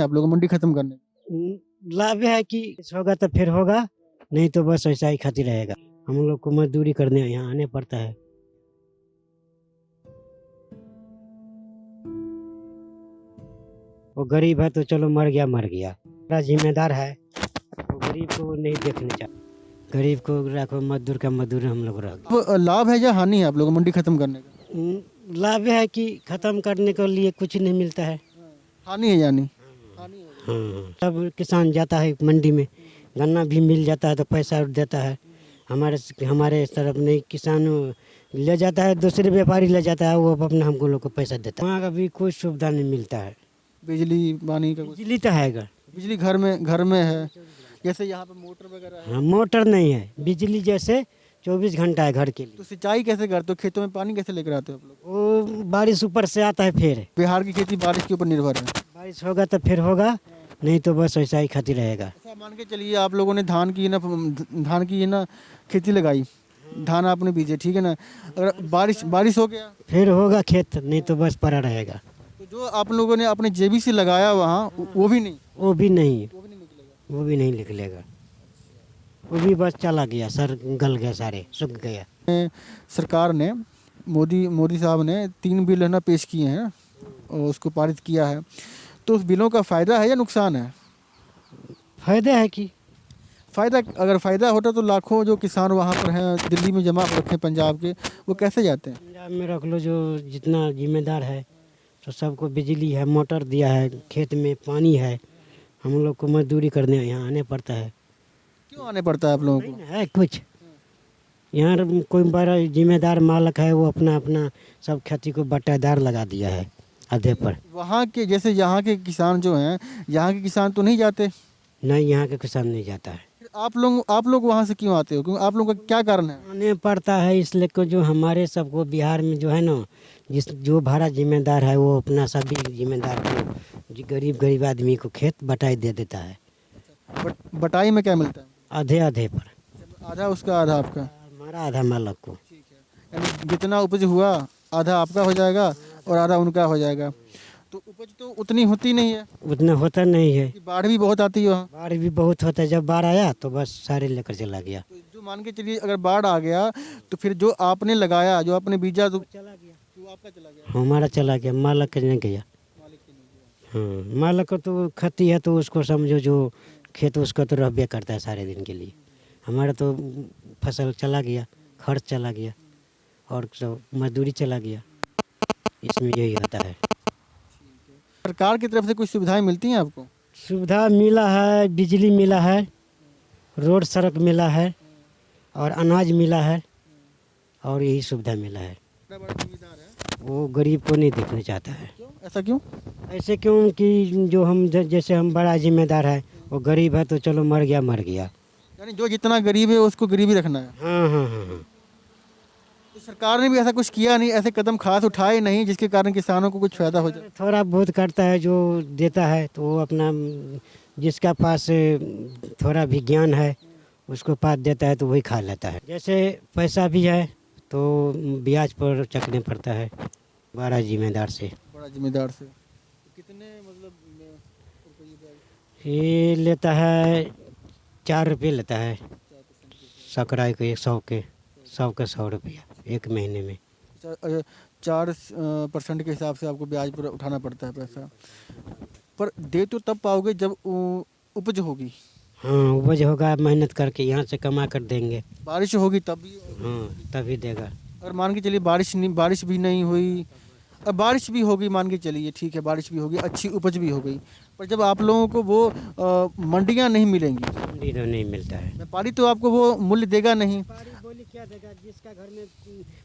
आप लोगों को मंडी खत्म करने का? लाभ है कि होगा तो फिर होगा, नहीं तो बस ऐसा ही खाती रहेगा। हम लोग को मजदूरी करने यहाँ आने पड़ता है। वो गरीब है तो चलो मर गया मर गया, बड़ा जिम्मेदार है, वो गरीब को नहीं देखने चाहिए। गरीब को रखो, मजदूर का मजदूर हम लोग रख। अब लाभ है या हानि है आप लोगों को मंडी खत्म करने का? लाभ है कि खत्म करने के लिए कुछ नहीं मिलता है। हानि है यानी? हाँ, सब किसान जाता है मंडी में, गन्ना भी मिल जाता है तो पैसा देता है। हमारे हमारे इस तरफ नहीं, किसान ले जाता है, दूसरे व्यापारी ले जाता है, वो अपना हमको लोग को पैसा देता है। वहाँ का भी कोई सुविधा नहीं मिलता है। बिजली पानी का कुछ? बिजली तो है घर, बिजली घर में है, जैसे यहाँ पे मोटर वगैरह है। हाँ मोटर नहीं है, बिजली जैसे 24 घंटा है घर के लिए। तो सिंचाई कैसे करते हो? खेतों में पानी कैसे लेकर आते हो आप लोग? वो बारिश ऊपर से आता है, फिर बिहार की खेती बारिश के ऊपर निर्भर है। बारिश होगा तो फिर होगा, नहीं तो बस ऐसा ही खाती रहेगा। ऐसा मान के चलिए आप लोगों ने धान की ना खेती लगाई, धान आपने बीजे, ठीक है ना? अगर बारिश हो गया फिर होगा खेत, नहीं तो बस पड़ा रहेगा। तो जो आप लोगों ने अपने जेबी से लगाया वहाँ वो भी नहीं वो भी नहीं, निकलेगा। वो भी नहीं निकलेगा, वो भी बस चला गया, सर गल गया, सारे सूख गया। सरकार ने मोदी साहब ने 3 बिल है ना पेश किए हैं और उसको पारित किया है, तो उस बिलों का फ़ायदा है या नुकसान है? फायदा है कि अगर फ़ायदा होता तो लाखों जो किसान वहाँ पर हैं दिल्ली में जमा रखे पंजाब के, वो कैसे जाते हैं? पंजाब में रख लो, जो जितना जिम्मेदार है, तो सबको बिजली है, मोटर दिया है, खेत में पानी है, हम लोग को मजदूरी करने यहाँ आने पड़ता है। क्यों आने पड़ता है आप लोगों नहीं को? ना है कुछ, यहाँ कोई बड़ा जिम्मेदार मालिक है, वो अपना अपना सब खेती को बट्टादार लगा दिया है आधे पर। वहाँ के जैसे यहाँ के किसान जो हैं, यहाँ के किसान तो नहीं जाते? नहीं, यहाँ के किसान नहीं जाता है। फिर आप लोग वहाँ से क्यों आते हो? क्यों आप लोगों का क्या कारण है? आने पड़ता है इसलिए कि जो हमारे सबको बिहार में जो है ना, जो भाड़ा जिम्मेदार है, वो अपना सभी जिम्मेदार को गरीब आदमी को खेत बटाई दे देता है। बटाई में क्या मिलता है? आधे आधे पर, आधा उसका आधा आपका? हमारा आधा मालक को। यानी जितना उपज हुआ आधा आपका हो जाएगा और आधा उनका हो जाएगा। तो उपज तो उतनी होती नहीं है, उतना होता नहीं है, कि बाढ़ भी बहुत आती है वहाँ। बाढ़ भी बहुत होता है, जब बाढ़ आया तो बस सारे लेकर चला गया। तो जो मान के चलिए अगर बाढ़ आ गया तो फिर जो आपने लगाया, जो आपने बीजा, तो चला गया, वो आपका चला गया, हमारा चला गया, मालक के नहीं गया। मालिक के नहीं गया। हाँ, मालक को तो खेती है तो उसको समझो, जो खेत उसका तो रहबे करता है सारे दिन के लिए। हमारा तो फसल चला गया, खर्च चला गया और सब मजदूरी चला गया, इसमें यही होता है। सरकार की तरफ से कुछ सुविधाएं मिलती हैं आपको? सुविधा मिला है, बिजली मिला है, रोड सड़क मिला है और अनाज मिला है, और यही सुविधा मिला है। बड़ा जिम्मेदार है। वो गरीब को नहीं देखना चाहता है। क्यों, ऐसा क्यों? ऐसे क्यों कि जो हम जैसे हम बड़ा जिम्मेदार है, वो गरीब है तो चलो मर गया मर गया। यानी जो जितना गरीब है उसको गरीब ही रखना है। हाँ हाँ हाँ हाँ। तो सरकार ने भी ऐसा कुछ किया नहीं, ऐसे कदम खास उठाए नहीं जिसके कारण किसानों को कुछ फायदा हो जाए? थोड़ा बहुत करता है, जो देता है तो वो अपना, जिसका पास थोड़ा भी ज्ञान है उसको पास देता है तो वही खा लेता है। जैसे पैसा भी है तो ब्याज पर चकने पड़ता है बड़ा जिम्मेदार से। बड़ा जिम्मेदार से कितने मतलब रुपये ब्याज? ये लेता है 4 रुपये लेता है, सकराई को 100 रुपया एक महीने में। 4% के हिसाब से आपको ब्याज पर उठाना पड़ता है पैसा, पर दे तो तब पाओगे जब उपज होगी। हाँ, उपज होगा, मेहनत करके यहाँ से कमा कर देंगे। बारिश होगी तब भी। हाँ, तभी देगा। अगर मान के चलिए बारिश भी नहीं हुई, अब बारिश भी होगी, मान के चलिए ठीक है, बारिश भी होगी, अच्छी उपज भी हो गई, पर जब आप लोगों को वो मंडियाँ नहीं मिलेंगी, मंडी तो नहीं मिलता है। व्यापारी तो आपको वो मूल्य देगा नहीं। बोली क्या देगा? जिसका घर में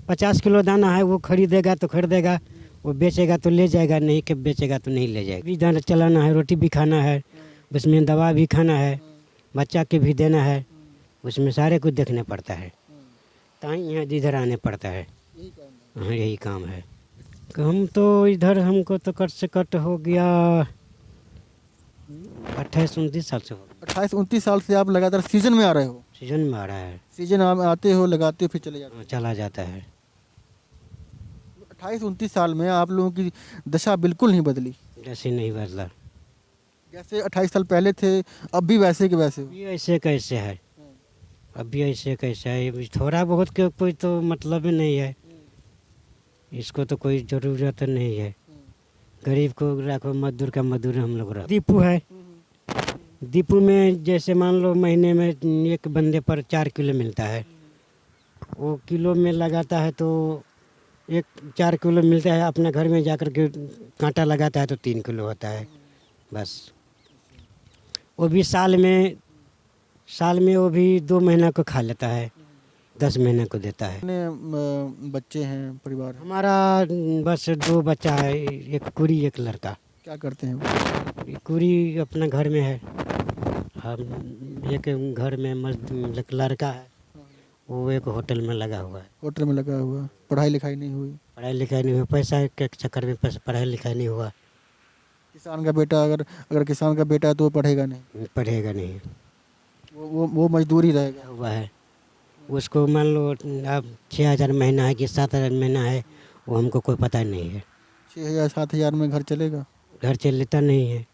50 किलो दाना है वो खरीदेगा तो खरीदेगा, वो बेचेगा तो ले जाएगा, नहीं कि बेचेगा तो नहीं ले जाएगा। भी दाना चलाना है, रोटी भी खाना है, उसमें दवा भी खाना है, बच्चा के भी देना है, उसमें सारे कुछ देखने पड़ता है, ताई यहाँ इधर आने पड़ता है। हाँ, यही काम है। हम तो इधर, हमको तो कट से कट हो गया 28-29 साल से हो गया। 28-29 साल से आप लगातार सीजन में आ रहे हो? सीजन में आ रहा है। सीजन आप आते हो, लगाते हो, फिर चले जाते हो? चला जाता है। 28-29 साल में आप लोगों की दशा बिल्कुल नहीं बदली? जैसे नहीं बदला। जैसे 28 साल पहले थे, अब भी वैसे के वैसे हो। अभी ऐसे कैसे है, अभी ऐसे कैसे है, अभी थोड़ा बहुत के कोई तो मतलब ही नहीं है, इसको तो कोई ज़रूरत नहीं है। गरीब को रखो, मजदूर का मजदूर हम लोग रखो। दीपू है, दीपू में जैसे मान लो महीने में एक बंदे पर 4 किलो मिलता है, वो किलो में लगाता है तो एक 4 किलो मिलता है, अपने घर में जाकर के कांटा लगाता है तो 3 किलो होता है बस। वो भी साल में वो भी 2 महीना को खा लेता है, 10 महीने को देता है। कितने बच्चे हैं, परिवार है? हमारा बस 2 बच्चा है, एक कुड़ी एक लड़का। क्या करते हैं वो? कुड़ी अपना घर में है, हम एक घर में एक लड़का है, वो एक होटल में लगा हुआ है। होटल में लगा हुआ, पढ़ाई लिखाई नहीं हुई? पढ़ाई लिखाई नहीं हुआ, पैसा के चक्कर में पढ़ाई लिखाई नहीं हुआ। किसान का बेटा, अगर किसान का बेटा है तो वो पढ़ेगा नहीं, पढ़ेगा नहीं, वो मजदूर ही रहेगा। हुआ है। उसको मान लो अब 6,000 महीना है कि 7,000 महीना है, वो हमको कोई पता नहीं है। 6,000 7,000 में घर चलेगा? घर चल लेता नहीं है,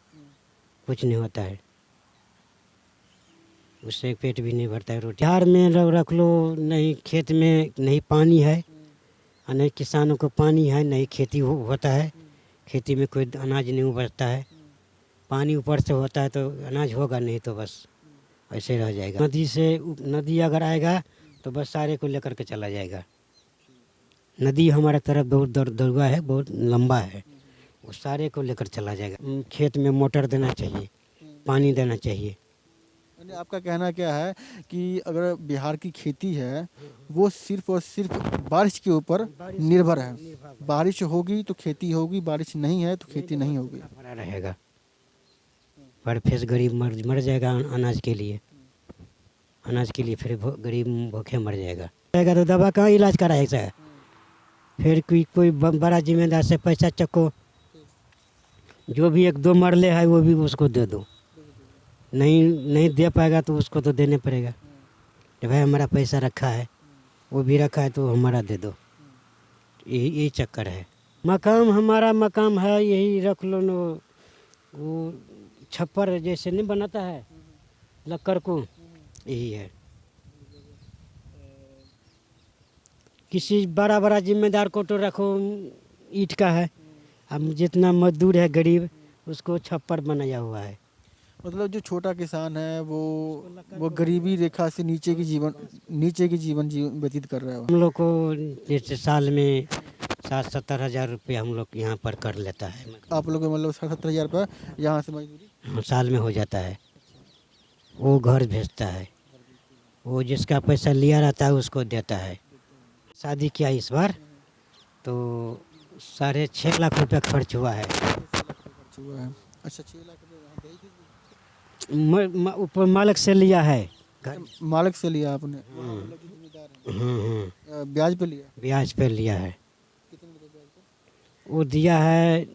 कुछ नहीं होता है, उससे पेट भी नहीं भरता है। रोटी बिहार में रख लो, नहीं खेत में नहीं पानी है, और नहीं किसानों को पानी है, नहीं खेती होता है, खेती में कोई अनाज नहीं उपजता है। पानी ऊपर से होता है तो अनाज होगा, नहीं तो बस ऐसे रह जाएगा। नदी अगर आएगा तो बस सारे को लेकर के चला जाएगा। नदी हमारे तरफ बहुत दरगाह है, बहुत लंबा है, वो सारे को लेकर चला जाएगा। खेत में मोटर देना चाहिए, पानी देना चाहिए। यानी आपका कहना क्या है कि अगर बिहार की खेती है वो सिर्फ और सिर्फ बारिश के ऊपर निर्भर है? बारिश होगी तो खेती होगी, बारिश नहीं है तो खेती नहीं होगी। भरा रहेगा, पर फिर गरीब मर जाएगा अनाज के लिए, फिर गरीब भूखे मर जाएगा। तो दवा का इलाज कराएगा, फिर कोई बड़ा जिम्मेदार से पैसा चको, जो भी 1-2 मरले है वो भी उसको दे दो, नहीं दे पाएगा तो उसको तो देने पड़ेगा कि भाई हमारा पैसा रखा है, वो भी रखा है तो हमारा दे दो। यही चक्कर है। हमारा मकाम है, यही रख लो नो, वो छप्पर जैसे नहीं बनाता है लक्कड़ को, यही है। किसी बड़ा जिम्मेदार को तो रखो, ईंट का है, अब जितना मजदूर है गरीब उसको छप्पर बनाया हुआ है। मतलब जो छोटा किसान है वो गरीबी रेखा से नीचे की जीवन व्यतीत कर रहा है। हम लोग को जैसे साल में 60-70 हज़ार रुपये हम लोग यहाँ पर कर लेता है। आप लोग मतलब 70,000 रुपये यहाँ से मजदूरी? हाँ, साल में हो जाता है। वो घर भेजता है, वो जिसका पैसा लिया रहता है उसको देता है। शादी किया इस बार तो 6.5 लाख रुपया खर्च हुआ है। अच्छा, 6 लाख रुपये वहाँ भेज दीजिए। ऊपर मालिक से लिया है, मालिक से लिया आपने? मतलब जो जिम्मेदार है। ब्याज पे लिया? ब्याज पे लिया है। कितने रुपए ब्याज पे? वो दिया है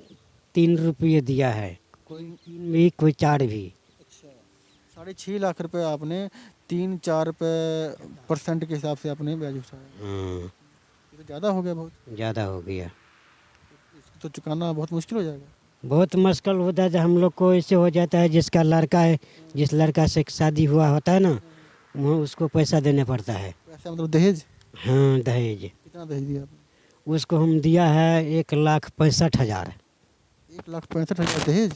3 रुपये दिया है, कोई 3 भी कोई 4 भी। अच्छा, 6.5 लाख रुपए आपने 3-4 % के हिसाब से आपने ब्याज उठाया। ये तो ज़्यादा हो गया, बहुत ज़्यादा हो गया। इसको तो चुकाना बहुत मुश्किल हो जाएगा। बहुत मुश्किल होता है। हम लोग को ऐसे हो जाता है, जिसका लड़का है, जिस लड़का से शादी हुआ होता है ना, वो उसको पैसा देने पड़ता है। पैसा मतलब दहेज? हाँ, दहेज। कितना दहेज दिया आपने? उसको हम दिया है 1,65,000। 1,65,000 दहेज?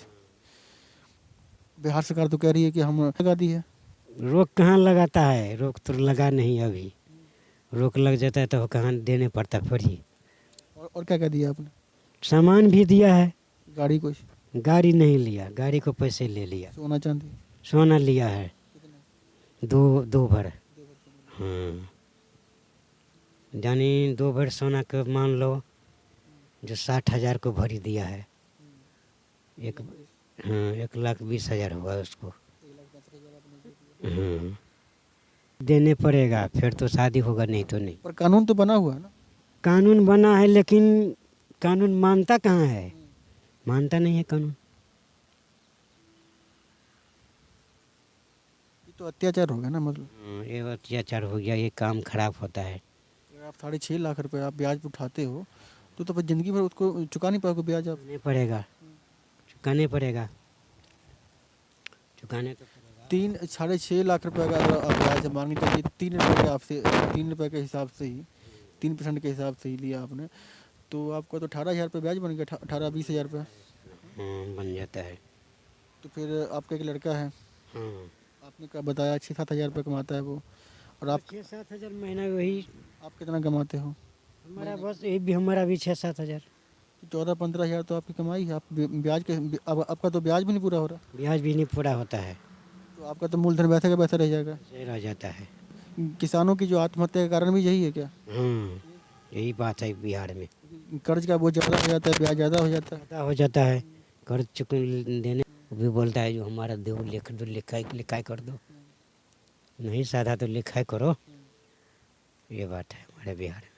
बिहार सरकार तो कह रही है कि हम लगा दी है। रोक कहाँ लगाता है, रोक तो लगा नहीं अभी। रोक लग जाता है तो कहाँ देने पड़ता फिर ही। और क्या क्या दिया आपने? सामान भी दिया है। गाड़ी कुछ? गाड़ी नहीं लिया, गाड़ी को पैसे ले लिया। सोना चांदी? सोना लिया है 2 भर। हाँ, यानी 2 भर सोना का मान लो जो 60,000 को भरी दिया है। हाँ, 1,20,000 हुआ उसको। हाँ, देने पड़ेगा, फिर तो शादी होगा, नहीं तो नहीं। पर कानून तो बना हुआ है ना? कानून बना है, लेकिन कानून मानता कहाँ है, मानता नहीं है कानून। ये तो अत्याचार हो गया ना, मतलब। ये अत्याचार हो गया, ये काम खराब होता है। अगर आप 6.5 लाख रुपए आप ब्याज पे उठाते हो तो फिर जिंदगी भर उसको चुका नहीं पाओगे ब्याज आप? चुकाने पड़ेगा। चुकाने तो पड़ेगा। 3 6.5 लाख रुपए का अगर आप ब्याज मान के चलिए 3 रुपये के आपसे 3 रुपये के हिसाब से ही 3% के हिसाब से ही लिया आपने, तो आपका तो 18,000 रुपये ब्याज बन गया, 18-20 हज़ार रुपये। बन जाता है। तो फिर आपका एक लड़का है, हाँ, आपने क्या बताया 6-7 हज़ार रुपये कमाता है वो, और आप 6-7 हज़ार महीना वही आप कितना कमाते हो? हमारा, बस ये भी हमारा भी 6-7 हज़ार। 14-15 हज़ार तो आपकी कमाई है। आप ब्याज के अब आपका तो ब्याज भी नहीं पूरा हो रहा, ब्याज भी नहीं पूरा होता है, तो आपका तो मूलधन वैसा का वैसा रह जाएगा। ऐसे रह जाता है। किसानों की जो आत्महत्या का कारण भी यही है क्या? हाँ, यही बात है बिहार में। कर्ज का बोझ ज़्यादा हो जाता है, ब्याज ज़्यादा हो जाता है। ज़्यादा हो जाता है, कर्ज चुक देने वो भी बोलता है जो हमारा दो लिख दो, लिखाई लिखाई कर दो, नहीं साधा तो लिखाई करो। ये बात है हमारे बिहार में।